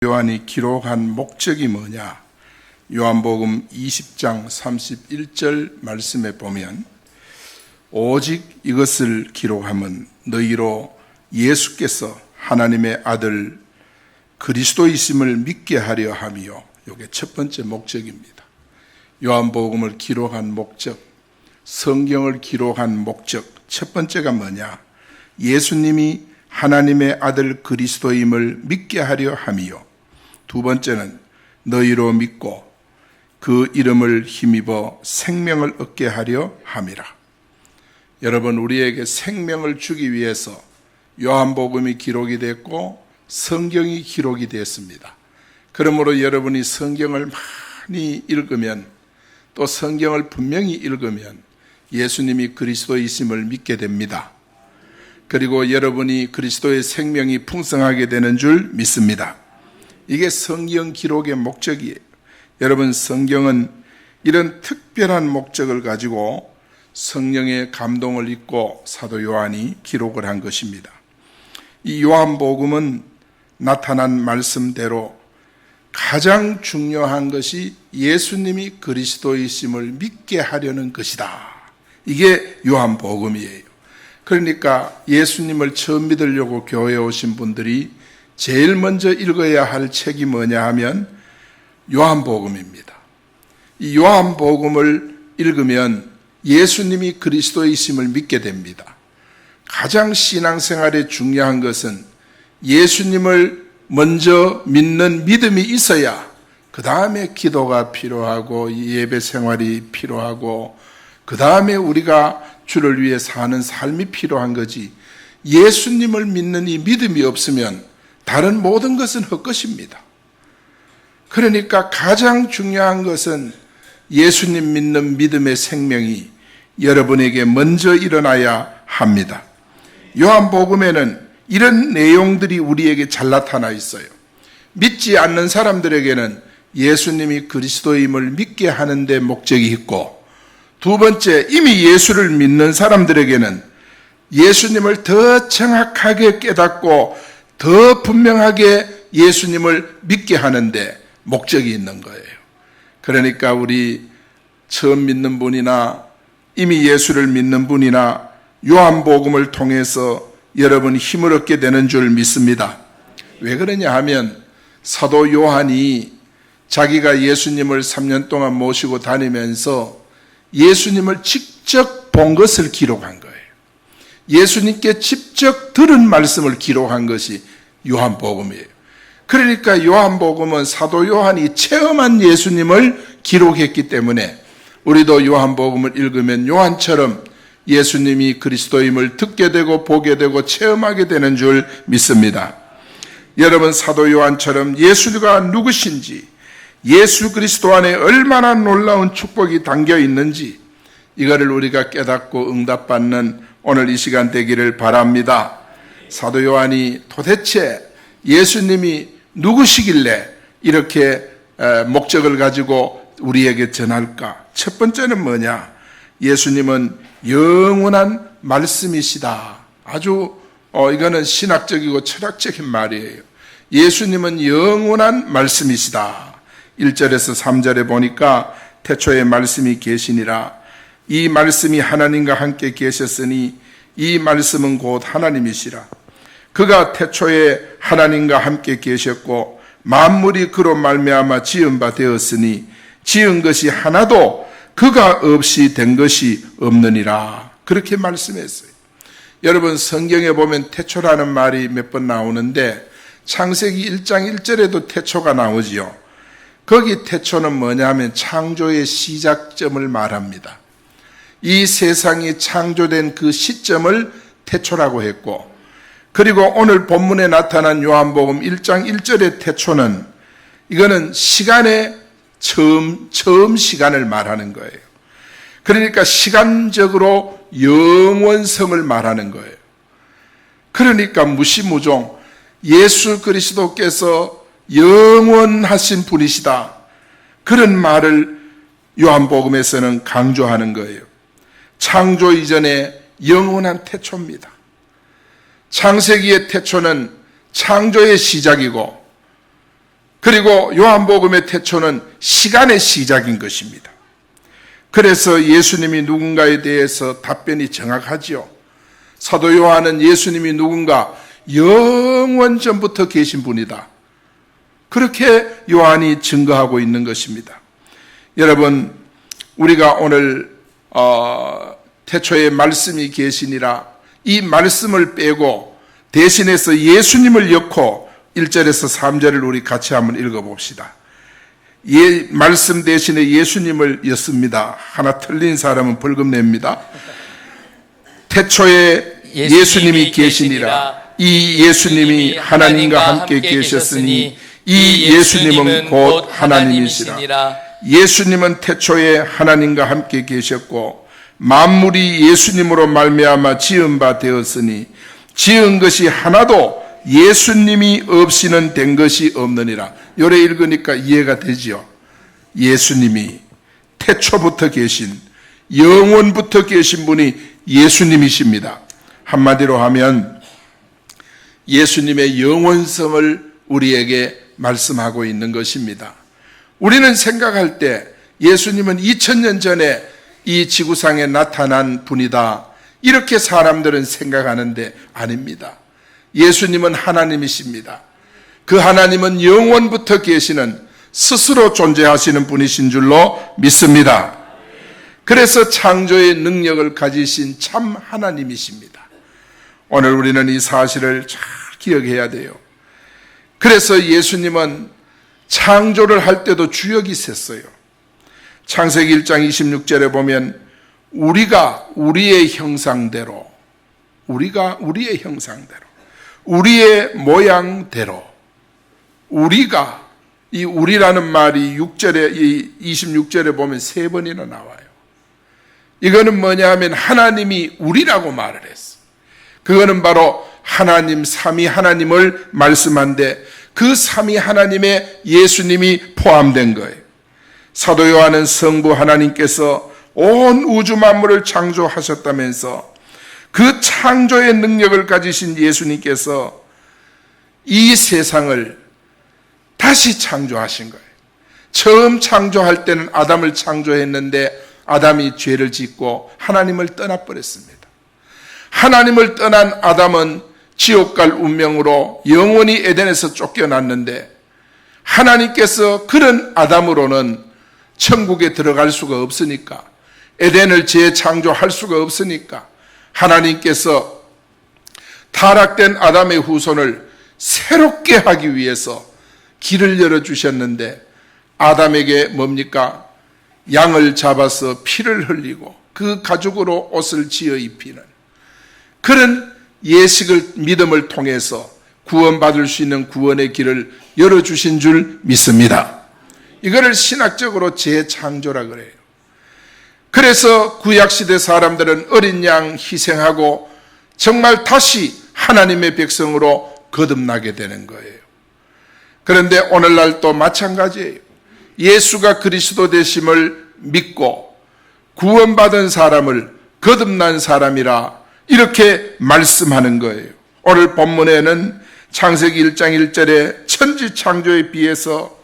요한이 기록한 목적이 뭐냐? 요한복음 20장 31절 말씀에 보면 오직 이것을 기록함은 너희로 예수께서 하나님의 아들 그리스도이심을 믿게 하려 함이요. 이게 첫 번째 목적입니다. 요한복음을 기록한 목적, 성경을 기록한 목적, 첫 번째가 뭐냐? 예수님이 하나님의 아들 그리스도임을 믿게 하려 함이요. 두 번째는 너희로 믿고 그 이름을 힘입어 생명을 얻게 하려 함이라. 여러분, 우리에게 생명을 주기 위해서 요한복음이 기록이 됐고 성경이 기록이 됐습니다. 그러므로 여러분이 성경을 많이 읽으면, 또 성경을 분명히 읽으면 예수님이 그리스도이심을 믿게 됩니다. 그리고 여러분이 그리스도의 생명이 풍성하게 되는 줄 믿습니다. 이게 성경 기록의 목적이에요. 여러분, 성경은 이런 특별한 목적을 가지고 성령의 감동을 입고 사도 요한이 기록을 한 것입니다. 이 요한복음은 나타난 말씀대로 가장 중요한 것이 예수님이 그리스도이심을 믿게 하려는 것이다. 이게 요한복음이에요. 그러니까 예수님을 처음 믿으려고 교회에 오신 분들이 제일 먼저 읽어야 할 책이 뭐냐 하면 요한복음입니다. 이 요한복음을 읽으면 예수님이 그리스도이심을 믿게 됩니다. 가장 신앙생활에 중요한 것은 예수님을 먼저 믿는 믿음이 있어야 그 다음에 기도가 필요하고 예배 생활이 필요하고 그 다음에 우리가 주를 위해 사는 삶이 필요한 거지, 예수님을 믿는 이 믿음이 없으면 다른 모든 것은 헛것입니다. 그러니까 가장 중요한 것은 예수님 믿는 믿음의 생명이 여러분에게 먼저 일어나야 합니다. 요한복음에는 이런 내용들이 우리에게 잘 나타나 있어요. 믿지 않는 사람들에게는 예수님이 그리스도임을 믿게 하는 데 목적이 있고, 두 번째, 이미 예수를 믿는 사람들에게는 예수님을 더 정확하게 깨닫고 더 분명하게 예수님을 믿게 하는데 목적이 있는 거예요. 그러니까 우리 처음 믿는 분이나 이미 예수를 믿는 분이나 요한복음을 통해서 여러분이 힘을 얻게 되는 줄 믿습니다. 왜 그러냐 하면 사도 요한이 자기가 예수님을 3년 동안 모시고 다니면서 예수님을 직접 본 것을 기록한 거예요. 예수님께 직접 들은 말씀을 기록한 것이 요한복음이에요. 그러니까 요한복음은 사도 요한이 체험한 예수님을 기록했기 때문에 우리도 요한복음을 읽으면 요한처럼 예수님이 그리스도임을 듣게 되고 보게 되고 체험하게 되는 줄 믿습니다. 여러분, 사도 요한처럼 예수가 누구신지, 예수 그리스도 안에 얼마나 놀라운 축복이 담겨 있는지, 이거를 우리가 깨닫고 응답받는 오늘 이 시간 되기를 바랍니다. 사도 요한이 도대체 예수님이 누구시길래 이렇게 목적을 가지고 우리에게 전할까? 첫 번째는 뭐냐? 예수님은 영원한 말씀이시다. 아주 이거는 신학적이고 철학적인 말이에요. 예수님은 영원한 말씀이시다. 1절에서 3절에 보니까 태초에 말씀이 계시니라. 이 말씀이 하나님과 함께 계셨으니 이 말씀은 곧 하나님이시라. 그가 태초에 하나님과 함께 계셨고 만물이 그로 말미암아 지은 바 되었으니 지은 것이 하나도 그가 없이 된 것이 없느니라. 그렇게 말씀했어요. 여러분, 성경에 보면 태초라는 말이 몇 번 나오는데 창세기 1장 1절에도 태초가 나오지요. 거기 태초는 뭐냐면 창조의 시작점을 말합니다. 이 세상이 창조된 그 시점을 태초라고 했고, 그리고 오늘 본문에 나타난 요한복음 1장 1절의 태초는 이거는 시간의 처음 시간을 말하는 거예요. 그러니까 시간적으로 영원성을 말하는 거예요. 그러니까 무시무종 예수 그리스도께서 영원하신 분이시다, 그런 말을 요한복음에서는 강조하는 거예요. 창조 이전에 영원한 태초입니다. 창세기의 태초는 창조의 시작이고 그리고 요한복음의 태초는 시간의 시작인 것입니다. 그래서 예수님이 누군가에 대해서 답변이 정확하지요. 사도 요한은 예수님이 누군가 영원 전부터 계신 분이다, 그렇게 요한이 증거하고 있는 것입니다. 여러분, 우리가 오늘 태초에 말씀이 계시니라, 이 말씀을 빼고 대신해서 예수님을 엮고 1절에서 3절을 우리 같이 한번 읽어봅시다. 말씀 대신에 예수님을 였습니다. 하나 틀린 사람은 벌금 냅니다. 태초에 예수님이 계시니라. 이 예수님이 하나님과 함께 계셨으니 이 예수님은 곧 하나님이시라. 예수님은 태초에 하나님과 함께 계셨고 만물이 예수님으로 말미암아 지은 바 되었으니 지은 것이 하나도 예수님이 없이는 된 것이 없느니라. 요래 읽으니까 이해가 되지요. 예수님이 태초부터 계신, 영원부터 계신 분이 예수님이십니다. 한마디로 하면 예수님의 영원성을 우리에게 말씀하고 있는 것입니다. 우리는 생각할 때 예수님은 2000년 전에 이 지구상에 나타난 분이다, 이렇게 사람들은 생각하는데 아닙니다. 예수님은 하나님이십니다. 그 하나님은 영원부터 계시는, 스스로 존재하시는 분이신 줄로 믿습니다. 그래서 창조의 능력을 가지신 참 하나님이십니다. 오늘 우리는 이 사실을 잘 기억해야 돼요. 그래서 예수님은 창조를 할 때도 주역이 셌어요. 창세기 1장 26절에 보면 우리가 우리의 형상대로, 우리의 모양대로, 우리가, 이 우리라는 말이 26절에 보면 3번이나 나와요. 이거는 뭐냐 하면 하나님이 우리라고 말을 했어. 그거는 바로 하나님, 삼위 하나님을 말씀한데 그 삼위 하나님에 예수님이 포함된 거예요. 사도 요한은 성부 하나님께서 온 우주 만물을 창조하셨다면서 그 창조의 능력을 가지신 예수님께서 이 세상을 다시 창조하신 거예요. 처음 창조할 때는 아담을 창조했는데 아담이 죄를 짓고 하나님을 떠나버렸습니다. 하나님을 떠난 아담은 지옥 갈 운명으로 영원히 에덴에서 쫓겨났는데 하나님께서 그런 아담으로는 천국에 들어갈 수가 없으니까, 에덴을 재창조할 수가 없으니까 하나님께서 타락된 아담의 후손을 새롭게 하기 위해서 길을 열어주셨는데 아담에게 뭡니까? 양을 잡아서 피를 흘리고 그 가죽으로 옷을 지어 입히는 그런 예식을, 믿음을 통해서 구원받을 수 있는 구원의 길을 열어주신 줄 믿습니다. 이거를 신학적으로 재창조라 그래요. 그래서 구약시대 사람들은 어린 양 희생하고 정말 다시 하나님의 백성으로 거듭나게 되는 거예요. 그런데 오늘날 또 마찬가지예요. 예수가 그리스도 되심을 믿고 구원받은 사람을 거듭난 사람이라 이렇게 말씀하는 거예요. 오늘 본문에는 창세기 1장 1절에 천지 창조에 비해서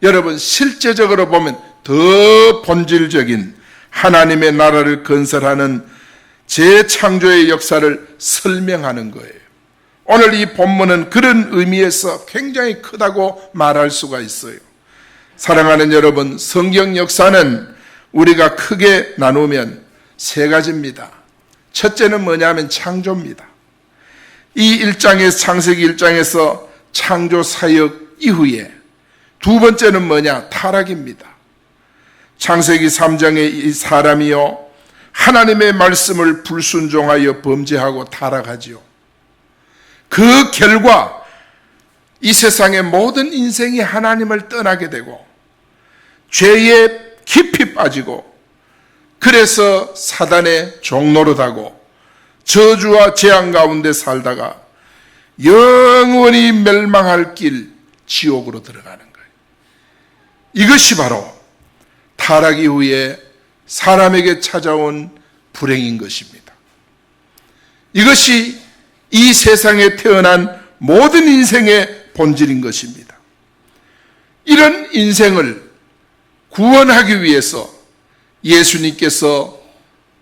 여러분 실제적으로 보면 더 본질적인 하나님의 나라를 건설하는 재창조의 역사를 설명하는 거예요. 오늘 이 본문은 그런 의미에서 굉장히 크다고 말할 수가 있어요. 사랑하는 여러분, 성경 역사는 우리가 크게 나누면 3가지입니다. 첫째는 뭐냐면 창조입니다. 이 1장에서, 창세기 1장에서 창조 사역 이후에 두 번째는 뭐냐? 타락입니다. 창세기 3장에 이 사람이요 하나님의 말씀을 불순종하여 범죄하고 타락하지요. 그 결과 이 세상의 모든 인생이 하나님을 떠나게 되고 죄에 깊이 빠지고 그래서 사단의 종노릇하고 저주와 재앙 가운데 살다가 영원히 멸망할 길 지옥으로 들어가는 거예요. 이것이 바로 타락 이후에 사람에게 찾아온 불행인 것입니다. 이것이 이 세상에 태어난 모든 인생의 본질인 것입니다. 이런 인생을 구원하기 위해서 예수님께서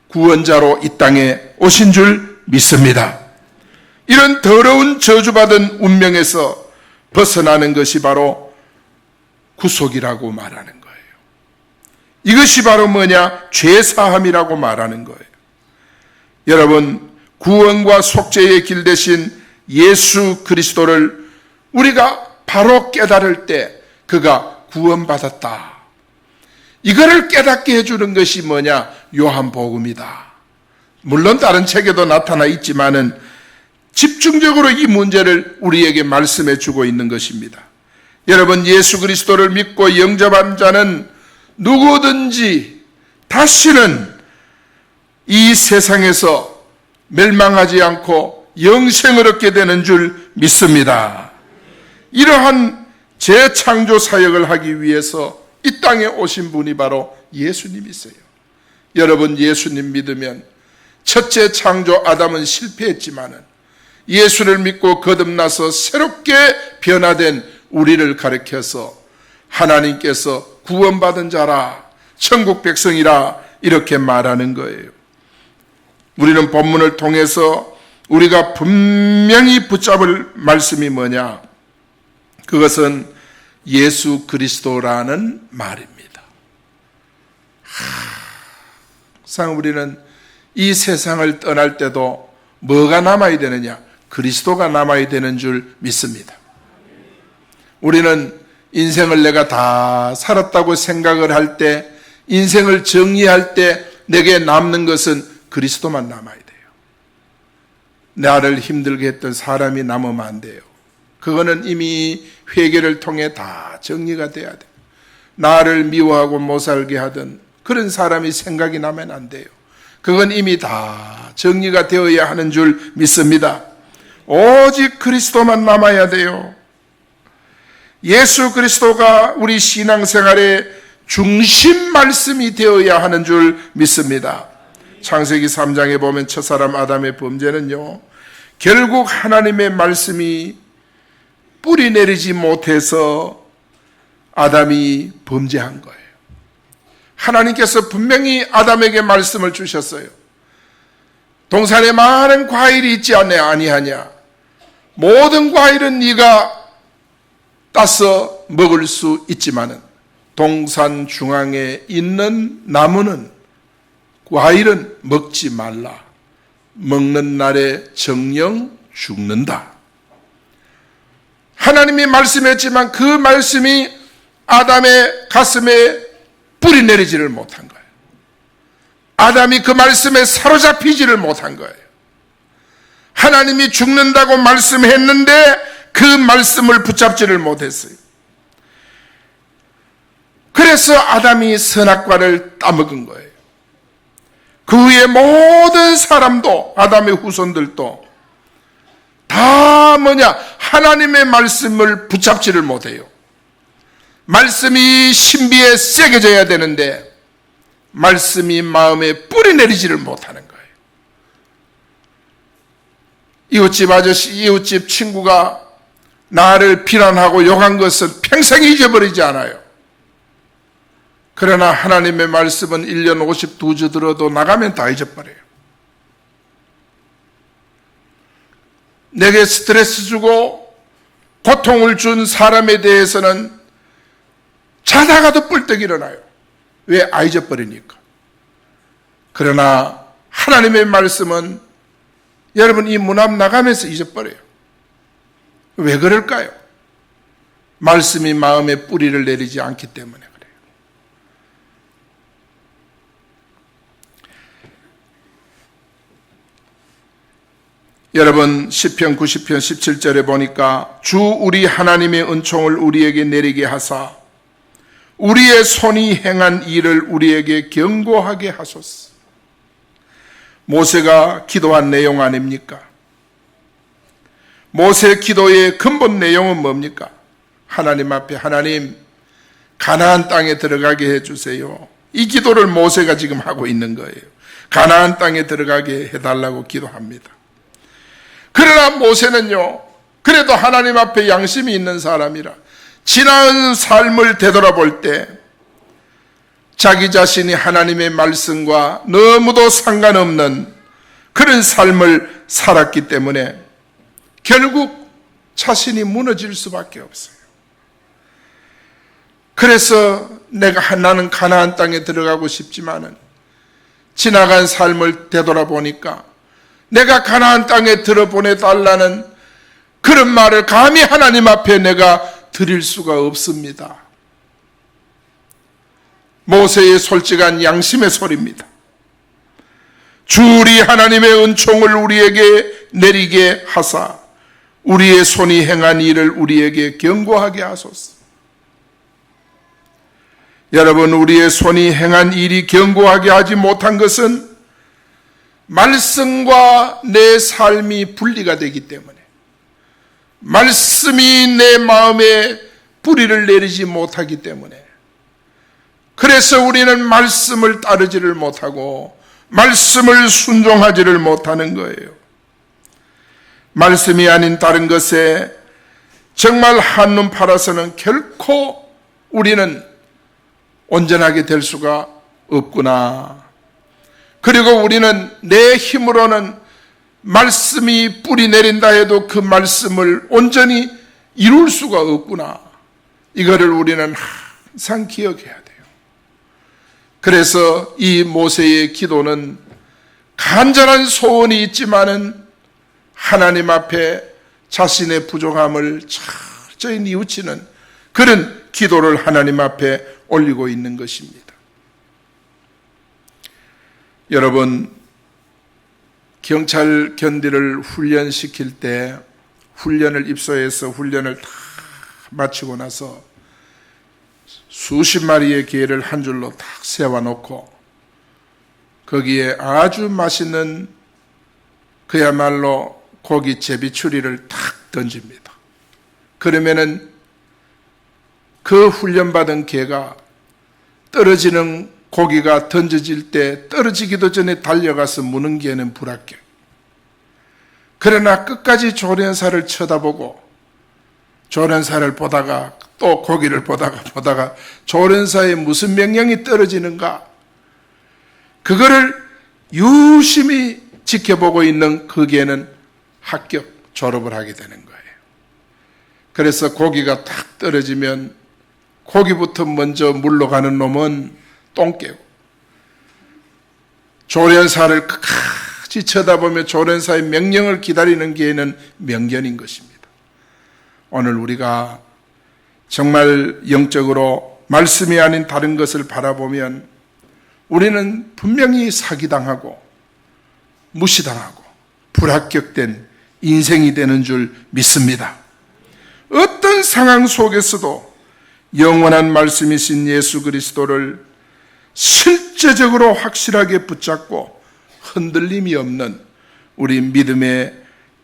구원자로 이 땅에 오신 줄 믿습니다. 이런 더러운 저주받은 운명에서 벗어나는 것이 바로 구속이라고 말하는 거예요. 이것이 바로 뭐냐? 죄사함이라고 말하는 거예요. 여러분, 구원과 속죄의 길 대신 예수 그리스도를 우리가 바로 깨달을 때 그가 구원받았다. 이거를 깨닫게 해주는 것이 뭐냐? 요한복음이다. 물론 다른 책에도 나타나 있지만은 집중적으로 이 문제를 우리에게 말씀해 주고 있는 것입니다. 여러분, 예수 그리스도를 믿고 영접한 자는 누구든지 다시는 이 세상에서 멸망하지 않고 영생을 얻게 되는 줄 믿습니다. 이러한 재창조 사역을 하기 위해서 이 땅에 오신 분이 바로 예수님이세요. 여러분, 예수님 믿으면 첫째 창조 아담은 실패했지만은 예수를 믿고 거듭나서 새롭게 변화된 우리를 가리켜서 하나님께서 구원받은 자라, 천국 백성이라 이렇게 말하는 거예요. 우리는 본문을 통해서 우리가 분명히 붙잡을 말씀이 뭐냐? 그것은 예수 그리스도라는 말입니다. 항상 우리는 이 세상을 떠날 때도 뭐가 남아야 되느냐? 그리스도가 남아야 되는 줄 믿습니다. 우리는 인생을 내가 다 살았다고 생각을 할 때, 인생을 정리할 때 내게 남는 것은 그리스도만 남아야 돼요. 나를 힘들게 했던 사람이 남으면 안 돼요. 그거는 이미 회개를 통해 다 정리가 돼야 돼요. 나를 미워하고 못 살게 하던 그런 사람이 생각이 나면 안 돼요. 그건 이미 다 정리가 되어야 하는 줄 믿습니다. 오직 그리스도만 남아야 돼요. 예수 그리스도가 우리 신앙생활의 중심 말씀이 되어야 하는 줄 믿습니다. 창세기 3장에 보면 첫사람 아담의 범죄는요, 결국 하나님의 말씀이 뿌리 내리지 못해서 아담이 범죄한 거예요. 하나님께서 분명히 아담에게 말씀을 주셨어요. 동산에 많은 과일이 있지 아니하냐? 모든 과일은 네가 따서 먹을 수 있지만은 동산 중앙에 있는 나무는, 과일은 먹지 말라. 먹는 날에 정령 죽는다. 하나님이 말씀했지만 그 말씀이 아담의 가슴에 뿌리 내리지를 못한 거예요. 아담이 그 말씀에 사로잡히지를 못한 거예요. 하나님이 죽는다고 말씀했는데 그 말씀을 붙잡지를 못했어요. 그래서 아담이 선악과를 따먹은 거예요. 그 후에 모든 사람도, 아담의 후손들도 다 뭐냐? 하나님의 말씀을 붙잡지를 못해요. 말씀이 신비에 새겨져야 되는데 말씀이 마음에 뿌리 내리지를 못하는 거예요. 이웃집 아저씨, 이웃집 친구가 나를 비난하고 욕한 것은 평생 잊어버리지 않아요. 그러나 하나님의 말씀은 1년 52주 들어도 나가면 다 잊어버려요. 내게 스트레스 주고 고통을 준 사람에 대해서는 자다가도 뿔떡 일어나요. 왜? 잊어버리니까. 그러나 하나님의 말씀은 여러분 이 문 앞 나가면서 잊어버려요. 왜 그럴까요? 말씀이 마음에 뿌리를 내리지 않기 때문에 그래요. 여러분, 시편 90편 17절에 보니까 주 우리 하나님의 은총을 우리에게 내리게 하사 우리의 손이 행한 일을 우리에게 경고하게 하소서. 모세가 기도한 내용 아닙니까? 모세 기도의 근본 내용은 뭡니까? 하나님 앞에, 하나님 가나안 땅에 들어가게 해주세요. 이 기도를 모세가 지금 하고 있는 거예요. 가나안 땅에 들어가게 해달라고 기도합니다. 그러나 모세는요, 그래도 하나님 앞에 양심이 있는 사람이라 지나온 삶을 되돌아볼 때 자기 자신이 하나님의 말씀과 너무도 상관없는 그런 삶을 살았기 때문에 결국 자신이 무너질 수밖에 없어요. 그래서 나는 가나안 땅에 들어가고 싶지만은 지나간 삶을 되돌아보니까 내가 가나안 땅에 들어보내달라는 그런 말을 감히 하나님 앞에 내가 드릴 수가 없습니다. 모세의 솔직한 양심의 소리입니다. 주리 하나님의 은총을 우리에게 내리게 하사 우리의 손이 행한 일을 우리에게 경고하게 하소서. 여러분, 우리의 손이 행한 일이 경고하게 하지 못한 것은 말씀과 내 삶이 분리가 되기 때문에, 말씀이 내 마음에 뿌리를 내리지 못하기 때문에, 그래서 우리는 말씀을 따르지를 못하고 말씀을 순종하지를 못하는 거예요. 말씀이 아닌 다른 것에 정말 한눈 팔아서는 결코 우리는 온전하게 될 수가 없구나. 그리고 우리는 내 힘으로는 말씀이 뿌리 내린다 해도 그 말씀을 온전히 이룰 수가 없구나. 이거를 우리는 항상 기억해야 돼요. 그래서 이 모세의 기도는 간절한 소원이 있지만은 하나님 앞에 자신의 부족함을 철저히 뉘우치는 그런 기도를 하나님 앞에 올리고 있는 것입니다. 여러분, 경찰 견디를 훈련시킬 때 훈련을 입소해서 훈련을 다 마치고 나서 수십 마리의 개를 한 줄로 딱 세워놓고 거기에 아주 맛있는 그야말로 고기 제비추리를 탁 던집니다. 그러면은 그 훈련받은 개가 떨어지는 고기가 던져질 때 떨어지기도 전에 달려가서 무는 개는 불합격. 그러나 끝까지 조련사를 쳐다보고 조련사를 보다가 또 고기를 보다가 조련사의 무슨 명령이 떨어지는가, 그거를 유심히 지켜보고 있는 그 개는 합격, 졸업을 하게 되는 거예요. 그래서 고기가 탁 떨어지면 고기부터 먼저 물러가는 놈은 똥개고, 조련사를 끝까지 쳐다보며 조련사의 명령을 기다리는 개는 명견인 것입니다. 오늘 우리가 정말 영적으로 말씀이 아닌 다른 것을 바라보면 우리는 분명히 사기당하고 무시당하고 불합격된 인생이 되는 줄 믿습니다. 어떤 상황 속에서도 영원한 말씀이신 예수 그리스도를 실제적으로 확실하게 붙잡고 흔들림이 없는 우리 믿음의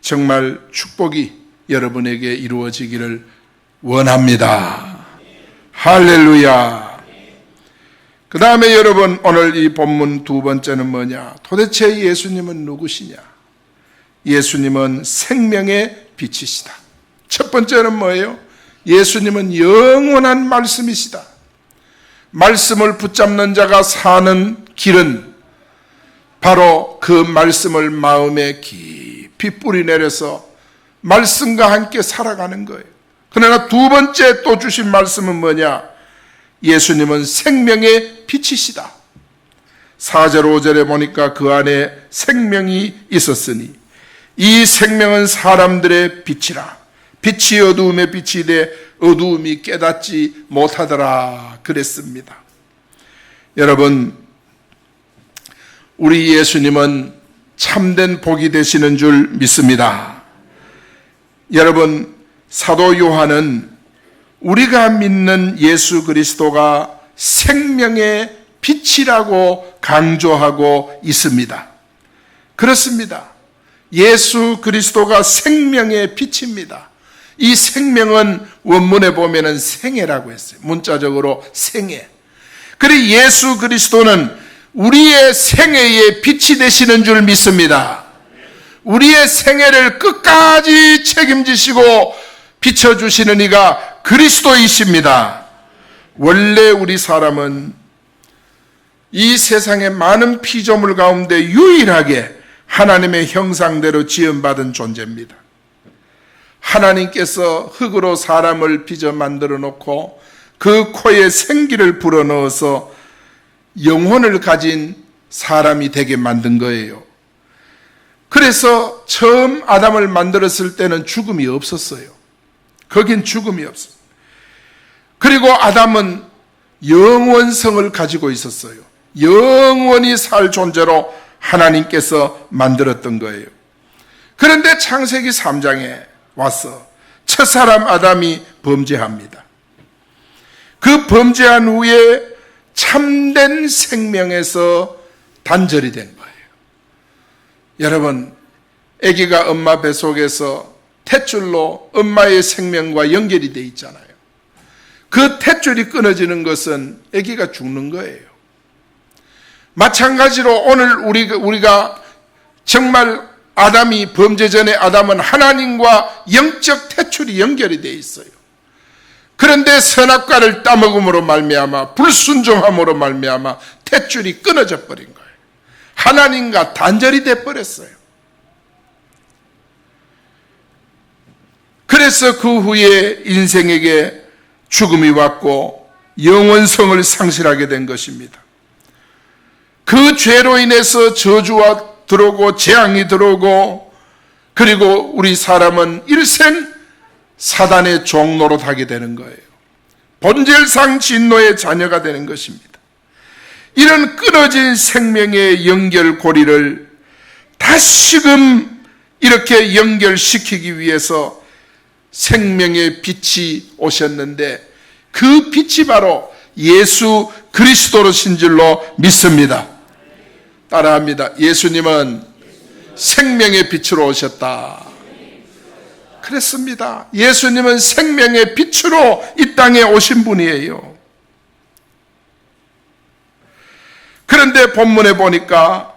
정말 축복이 여러분에게 이루어지기를 원합니다. 할렐루야. 그 다음에 여러분, 오늘 이 본문 두 번째는 뭐냐? 도대체 예수님은 누구시냐? 예수님은 생명의 빛이시다. 첫 번째는 뭐예요? 예수님은 영원한 말씀이시다. 말씀을 붙잡는 자가 사는 길은 바로 그 말씀을 마음에 깊이 뿌리 내려서 말씀과 함께 살아가는 거예요. 그러나 두 번째 또 주신 말씀은 뭐냐? 예수님은 생명의 빛이시다. 4절 5절에 보니까 그 안에 생명이 있었으니 이 생명은 사람들의 빛이라. 빛이 어두움에 빛이 돼 어두움이 깨닫지 못하더라 그랬습니다. 여러분, 우리 예수님은 참된 복이 되시는 줄 믿습니다. 여러분, 사도 요한은 우리가 믿는 예수 그리스도가 생명의 빛이라고 강조하고 있습니다. 그렇습니다. 예수 그리스도가 생명의 빛입니다. 이 생명은 원문에 보면은 생애라고 했어요. 문자적으로 생애. 그리고 예수 그리스도는 우리의 생애의 빛이 되시는 줄 믿습니다. 우리의 생애를 끝까지 책임지시고 비춰주시는 이가 그리스도이십니다. 원래 우리 사람은 이 세상의 많은 피조물 가운데 유일하게 하나님의 형상대로 지음받은 존재입니다. 하나님께서 흙으로 사람을 빚어 만들어 놓고 그 코에 생기를 불어넣어서 영혼을 가진 사람이 되게 만든 거예요. 그래서 처음 아담을 만들었을 때는 죽음이 없었어요. 거긴 죽음이 없어요. 그리고 아담은 영원성을 가지고 있었어요. 영원히 살 존재로 하나님께서 만들었던 거예요. 그런데 창세기 3장에 와서 첫사람 아담이 범죄합니다. 그 범죄한 후에 참된 생명에서 단절이 된 거예요. 여러분, 아기가 엄마 뱃속에서 탯줄로 엄마의 생명과 연결이 돼 있잖아요. 그 탯줄이 끊어지는 것은 아기가 죽는 거예요. 마찬가지로 오늘 우리가 정말 아담이 범죄 전에 아담은 하나님과 영적 탯줄이 연결이 돼 있어요. 그런데 선악과를 따먹음으로 말미암아 불순종함으로 말미암아 탯줄이 끊어져 버린 거예요. 하나님과 단절이 돼 버렸어요. 그래서 그 후에 인생에게 죽음이 왔고 영원성을 상실하게 된 것입니다. 그 죄로 인해서 저주가 들어오고 재앙이 들어오고, 그리고 우리 사람은 일생 사단의 종노릇하게 되는 거예요. 본질상 진노의 자녀가 되는 것입니다. 이런 끊어진 생명의 연결고리를 다시금 이렇게 연결시키기 위해서 생명의 빛이 오셨는데, 그 빛이 바로 예수 그리스도로신 줄로 믿습니다. 따라합니다. 예수님은 생명의 빛으로 오셨다. 그랬습니다. 예수님은 생명의 빛으로 이 땅에 오신 분이에요. 그런데 본문에 보니까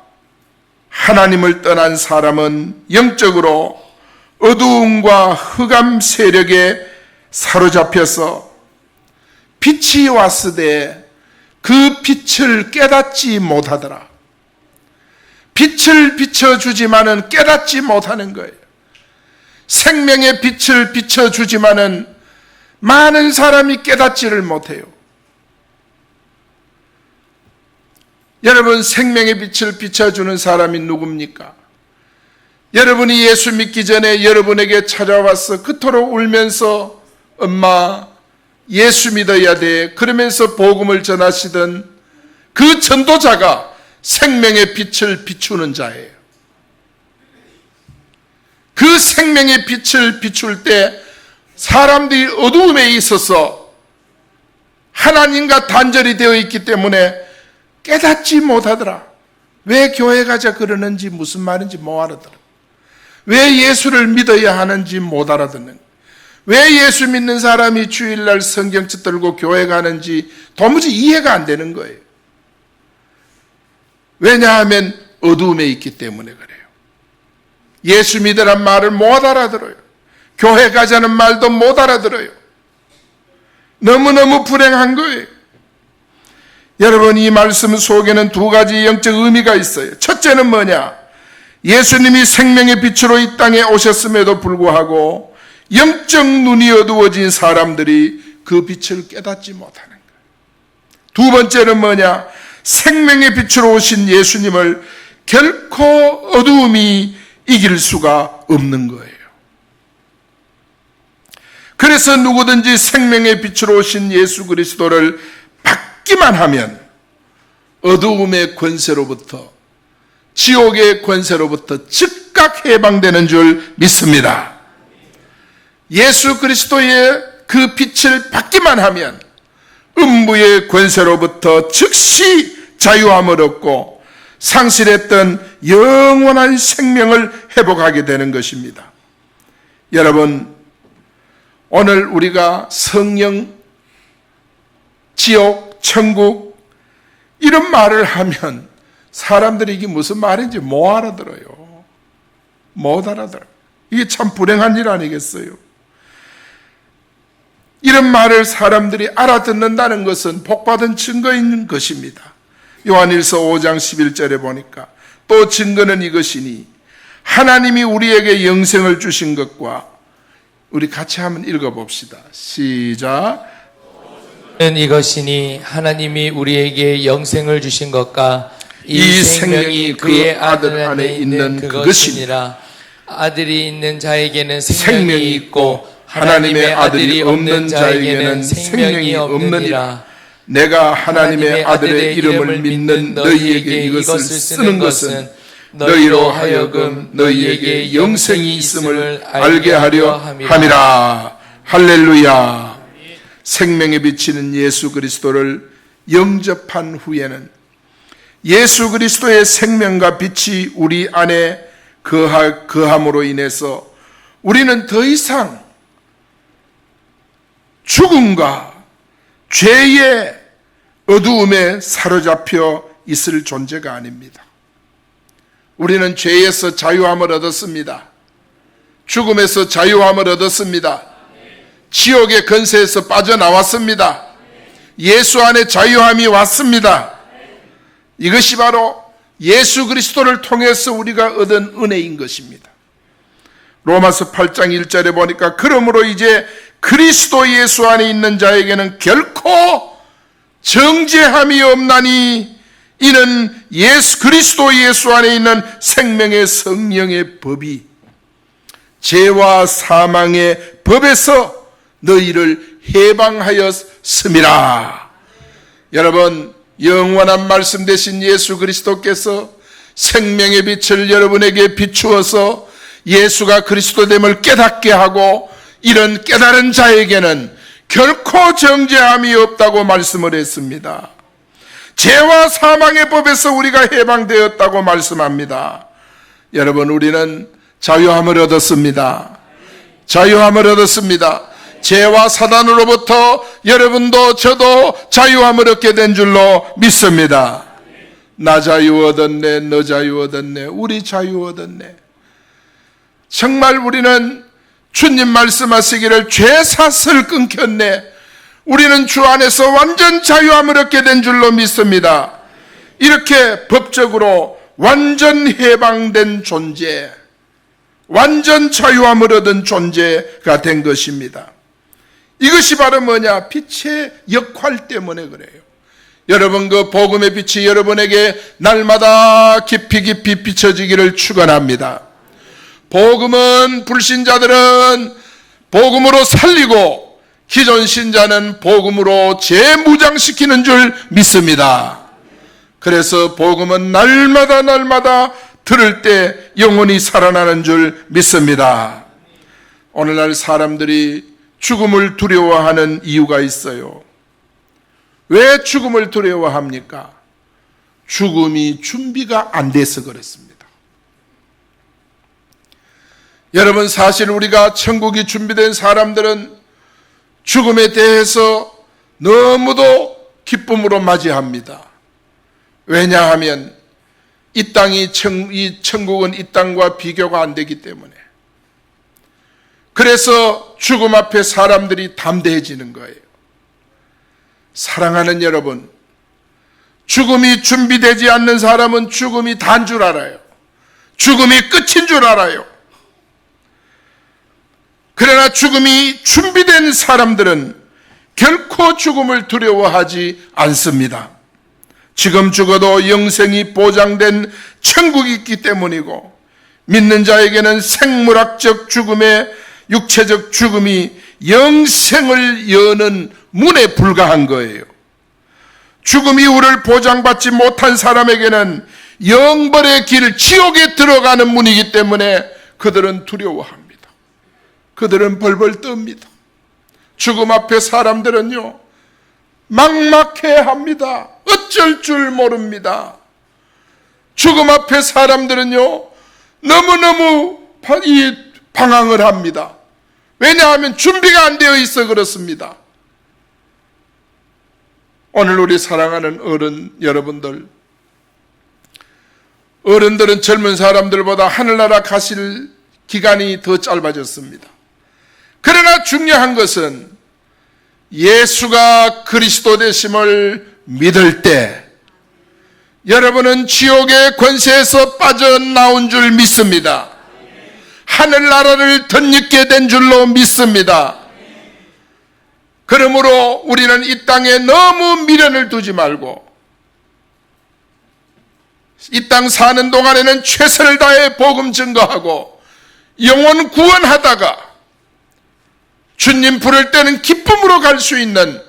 하나님을 떠난 사람은 영적으로 어두움과 흑암 세력에 사로잡혀서 빛이 왔으되 그 빛을 깨닫지 못하더라. 빛을 비춰주지만은 깨닫지 못하는 거예요. 생명의 빛을 비춰주지만은 많은 사람이 깨닫지를 못해요. 여러분, 생명의 빛을 비춰주는 사람이 누굽니까? 여러분이 예수 믿기 전에 여러분에게 찾아와서 그토록 울면서 엄마 예수 믿어야 돼 그러면서 복음을 전하시던 그 전도자가 생명의 빛을 비추는 자예요. 그 생명의 빛을 비출 때 사람들이 어두움에 있어서 하나님과 단절이 되어 있기 때문에 깨닫지 못하더라. 왜 교회 가자 그러는지 무슨 말인지 못 알아들어. 왜 예수를 믿어야 하는지 못 알아듣는, 왜 예수 믿는 사람이 주일날 성경책 들고 교회 가는지 도무지 이해가 안 되는 거예요. 왜냐하면 어두움에 있기 때문에 그래요. 예수 믿으란 말을 못 알아들어요. 교회 가자는 말도 못 알아들어요. 너무너무 불행한 거예요. 여러분, 이 말씀 속에는 두 가지 영적 의미가 있어요. 첫째는 뭐냐? 예수님이 생명의 빛으로 이 땅에 오셨음에도 불구하고 영적 눈이 어두워진 사람들이 그 빛을 깨닫지 못하는 거예요. 두 번째는 뭐냐? 생명의 빛으로 오신 예수님을 결코 어두움이 이길 수가 없는 거예요. 그래서 누구든지 생명의 빛으로 오신 예수 그리스도를 받기만 하면 어두움의 권세로부터, 지옥의 권세로부터 즉각 해방되는 줄 믿습니다. 예수 그리스도의 그 빛을 받기만 하면 음부의 권세로부터 즉시 자유함을 얻고 상실했던 영원한 생명을 회복하게 되는 것입니다. 여러분, 오늘 우리가 성령, 지옥, 천국 이런 말을 하면 사람들이 이게 무슨 말인지 못 알아들어요. 못 알아들어요. 이게 참 불행한 일 아니겠어요? 이런 말을 사람들이 알아듣는다는 것은 복받은 증거인 것입니다. 요한일서 5장 11절에 보니까 또 증거는 이것이니 하나님이 우리에게 영생을 주신 것과, 우리 같이 한번 읽어봅시다. 시작. 이것이니 하나님이 우리에게 영생을 주신 것과 이 생명이 그의 아들 안에 있는 그것이니라. 아들이 있는 자에게는 생명이 있고 하나님의 아들이 없는 자에게는 생명이 없느니라. 내가 하나님의 아들의 이름을 믿는 너희에게 이것을 쓰는 것은 너희로 하여금 너희에게 영생이 있음을 알게 하려 함이라. 할렐루야. 생명에 비치는 예수 그리스도를 영접한 후에는 예수 그리스도의 생명과 빛이 우리 안에 거함으로 인해서 우리는 더 이상 죽음과 죄의 어두움에 사로잡혀 있을 존재가 아닙니다. 우리는 죄에서 자유함을 얻었습니다. 죽음에서 자유함을 얻었습니다. 지옥의 권세에서 빠져나왔습니다. 예수 안에 자유함이 왔습니다. 이것이 바로 예수 그리스도를 통해서 우리가 얻은 은혜인 것입니다. 로마서 8장 1절에 보니까 그러므로 이제 그리스도 예수 안에 있는 자에게는 결코 정죄함이 없나니 이는 그리스도 예수 안에 있는 생명의 성령의 법이 죄와 사망의 법에서 너희를 해방하였음이라. 여러분, 영원한 말씀 되신 예수 그리스도께서 생명의 빛을 여러분에게 비추어서 예수가 그리스도됨을 깨닫게 하고, 이런 깨달은 자에게는 결코 정죄함이 없다고 말씀을 했습니다. 죄와 사망의 법에서 우리가 해방되었다고 말씀합니다. 여러분, 우리는 자유함을 얻었습니다. 자유함을 얻었습니다. 죄와 사단으로부터 여러분도 저도 자유함을 얻게 된 줄로 믿습니다. 나 자유 얻었네, 너 자유 얻었네, 우리 자유 얻었네. 정말 우리는 주님 말씀하시기를 죄사슬 끊겼네, 우리는 주 안에서 완전 자유함을 얻게 된 줄로 믿습니다. 이렇게 법적으로 완전 해방된 존재, 완전 자유함을 얻은 존재가 된 것입니다. 이것이 바로 뭐냐? 빛의 역할 때문에 그래요. 여러분, 그 복음의 빛이 여러분에게 날마다 깊이 깊이 비춰지기를 축원합니다. 복음은 불신자들은 복음으로 살리고 기존 신자는 복음으로 재무장시키는 줄 믿습니다. 그래서 복음은 날마다 들을 때 영혼이 살아나는 줄 믿습니다. 오늘날 사람들이 죽음을 두려워하는 이유가 있어요. 왜 죽음을 두려워합니까? 죽음이 준비가 안 돼서 그렇습니다. 여러분, 사실 우리가 천국이 준비된 사람들은 죽음에 대해서 너무도 기쁨으로 맞이합니다. 왜냐하면 이 천국은 이 땅과 비교가 안 되기 때문에. 그래서 죽음 앞에 사람들이 담대해지는 거예요. 사랑하는 여러분, 죽음이 준비되지 않는 사람은 죽음이 단 줄 알아요. 죽음이 끝인 줄 알아요. 그러나 죽음이 준비된 사람들은 결코 죽음을 두려워하지 않습니다. 지금 죽어도 영생이 보장된 천국이 있기 때문이고, 믿는 자에게는 생물학적 죽음의 육체적 죽음이 영생을 여는 문에 불과한 거예요. 죽음 이후를 보장받지 못한 사람에게는 영벌의 길, 지옥에 들어가는 문이기 때문에 그들은 두려워합니다. 그들은 벌벌 떱니다. 죽음 앞에 사람들은요, 막막해합니다. 어쩔 줄 모릅니다. 죽음 앞에 사람들은요, 너무너무 방황을 합니다. 왜냐하면 준비가 안 되어 있어 그렇습니다. 오늘 우리 사랑하는 어른 여러분들, 어른들은 젊은 사람들보다 하늘나라 가실 기간이 더 짧아졌습니다. 그러나 중요한 것은 예수가 그리스도 되심을 믿을 때 여러분은 지옥의 권세에서 빠져나온 줄 믿습니다. 하늘나라를 덧입게 된 줄로 믿습니다. 그러므로 우리는 이 땅에 너무 미련을 두지 말고 이 땅 사는 동안에는 최선을 다해 복음 증거하고 영혼 구원하다가 주님 부를 때는 기쁨으로 갈 수 있는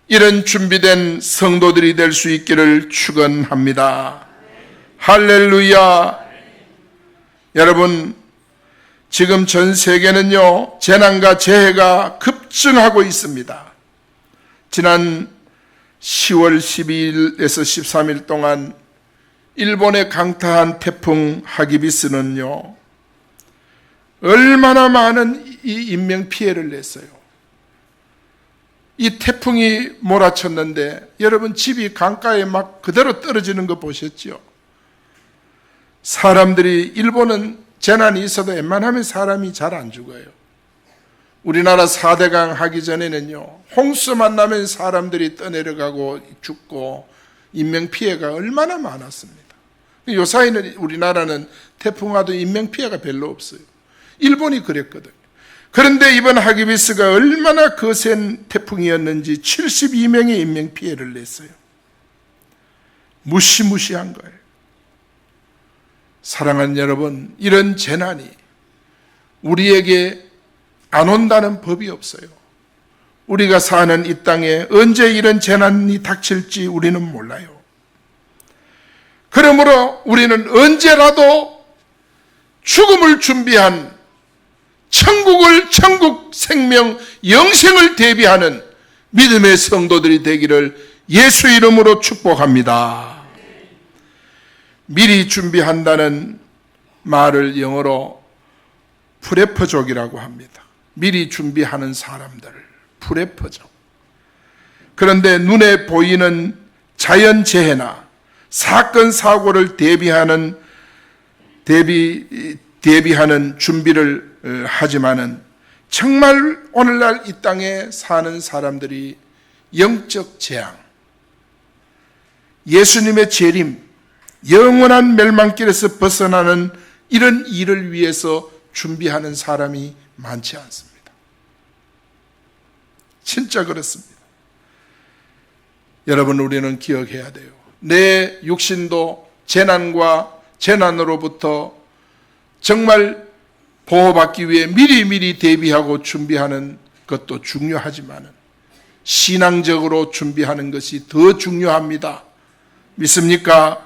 이런 준비된 성도들이 될 수 있기를 축원합니다. 할렐루야. 여러분, 지금 전 세계는요, 재난과 재해가 급증하고 있습니다. 지난 10월 12일에서 13일 동안 일본의 강타한 태풍 하기비스는요, 얼마나 많은 이 인명피해를 냈어요. 이 태풍이 몰아쳤는데 여러분 집이 강가에 막 그대로 떨어지는 거 보셨죠? 사람들이, 일본은 재난이 있어도 웬만하면 사람이 잘 안 죽어요. 우리나라 4대강 하기 전에는요, 홍수만 나면 사람들이 떠내려가고 죽고 인명피해가 얼마나 많았습니다. 요사이는 우리나라는 태풍 와도 인명피해가 별로 없어요. 일본이 그랬거든요. 그런데 이번 하기비스가 얼마나 거센 태풍이었는지 72명의 인명피해를 냈어요. 무시무시한 거예요. 사랑하는 여러분, 이런 재난이 우리에게 안 온다는 법이 없어요. 우리가 사는 이 땅에 언제 이런 재난이 닥칠지 우리는 몰라요. 그러므로 우리는 언제라도 죽음을 준비한 천국 생명, 영생을 대비하는 믿음의 성도들이 되기를 예수 이름으로 축복합니다. 미리 준비한다는 말을 영어로 프레퍼족이라고 합니다. 미리 준비하는 사람들, 프레퍼족. 그런데 눈에 보이는 자연재해나 사건, 사고를 대비하는 준비를 하지만은 정말 오늘날 이 땅에 사는 사람들이 영적 재앙, 예수님의 재림, 영원한 멸망길에서 벗어나는 이런 일을 위해서 준비하는 사람이 많지 않습니다. 진짜 그렇습니다. 여러분, 우리는 기억해야 돼요. 내 육신도 재난과 재난으로부터 정말 보호받기 위해 미리 대비하고 준비하는 것도 중요하지만 신앙적으로 준비하는 것이 더 중요합니다. 믿습니까?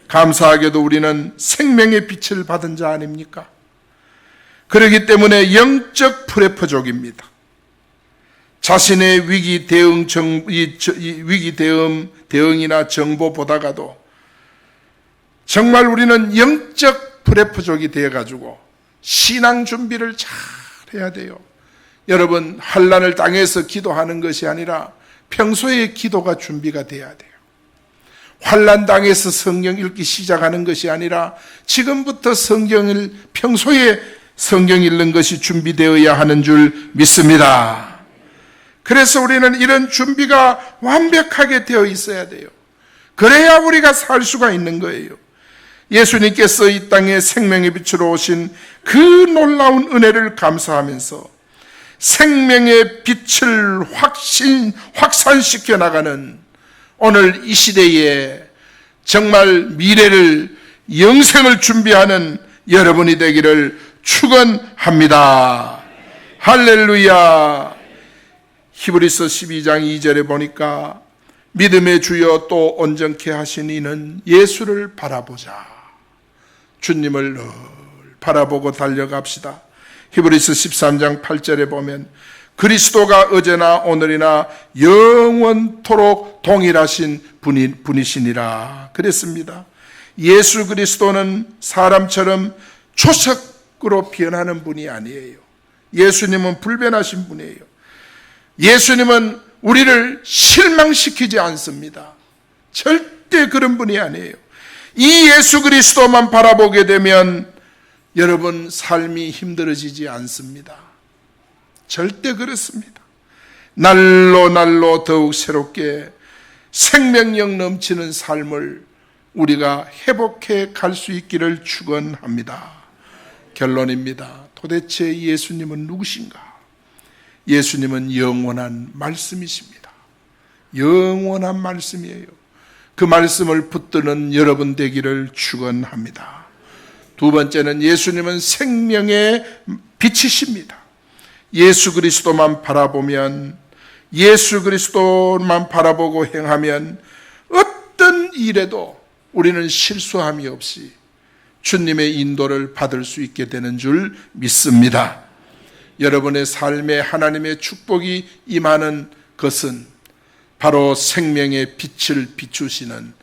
감사하게도 우리는 생명의 빛을 받은 자 아닙니까? 그렇기 때문에 영적 프레퍼족입니다. 자신의 위기 대응이나 정보보다가도 정말 우리는 영적 프레퍼족이 되어가지고 신앙 준비를 잘 해야 돼요. 여러분, 환난을 당해서 기도하는 것이 아니라 평소에 기도가 준비가 돼야 돼요. 환난 당해서 성경 읽기 시작하는 것이 아니라 지금부터 평소에 성경 읽는 것이 준비되어야 하는 줄 믿습니다. 그래서 우리는 이런 준비가 완벽하게 되어 있어야 돼요. 그래야 우리가 살 수가 있는 거예요. 예수님께서 이 땅에 생명의 빛으로 오신 그 놀라운 은혜를 감사하면서 생명의 빛을 확산시켜 나가는 오늘 이 시대에 정말 미래를, 영생을 준비하는 여러분이 되기를 축원합니다. 할렐루야. 히브리서 12장 2절에 보니까 믿음의 주여 또 온전케 하신 이는 예수를 바라보자. 주님을 늘 바라보고 달려갑시다. 히브리서 13장 8절에 보면 그리스도가 어제나 오늘이나 영원토록 동일하신 분이시니라 그랬습니다. 예수 그리스도는 사람처럼 초석으로 변하는 분이 아니에요. 예수님은 불변하신 분이에요. 예수님은 우리를 실망시키지 않습니다. 절대 그런 분이 아니에요. 이 예수 그리스도만 바라보게 되면 여러분 삶이 힘들어지지 않습니다. 절대 그렇습니다. 날로 날로 더욱 새롭게 생명력 넘치는 삶을 우리가 회복해 갈 수 있기를 축원합니다. 결론입니다. 도대체 예수님은 누구신가? 예수님은 영원한 말씀이십니다. 영원한 말씀이에요. 그 말씀을 붙드는 여러분 되기를 축원합니다. 두 번째는 예수님은 생명의 빛이십니다. 예수 그리스도만 바라보면, 예수 그리스도만 바라보고 행하면 어떤 일에도 우리는 실수함이 없이 주님의 인도를 받을 수 있게 되는 줄 믿습니다. 여러분의 삶에 하나님의 축복이 임하는 것은 바로 생명의 빛을 비추시는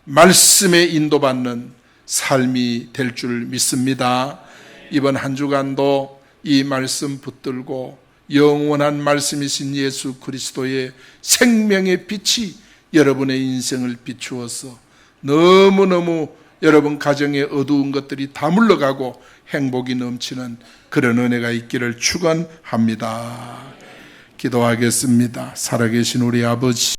말씀에 인도받는 삶이 될 줄 믿습니다. 이번 한 주간도 이 말씀 붙들고 영원한 말씀이신 예수 그리스도의 생명의 빛이 여러분의 인생을 비추어서 너무너무 여러분 가정의 어두운 것들이 다 물러가고 행복이 넘치는 그런 은혜가 있기를 축원합니다. 기도하겠습니다. 살아계신 우리 아버지,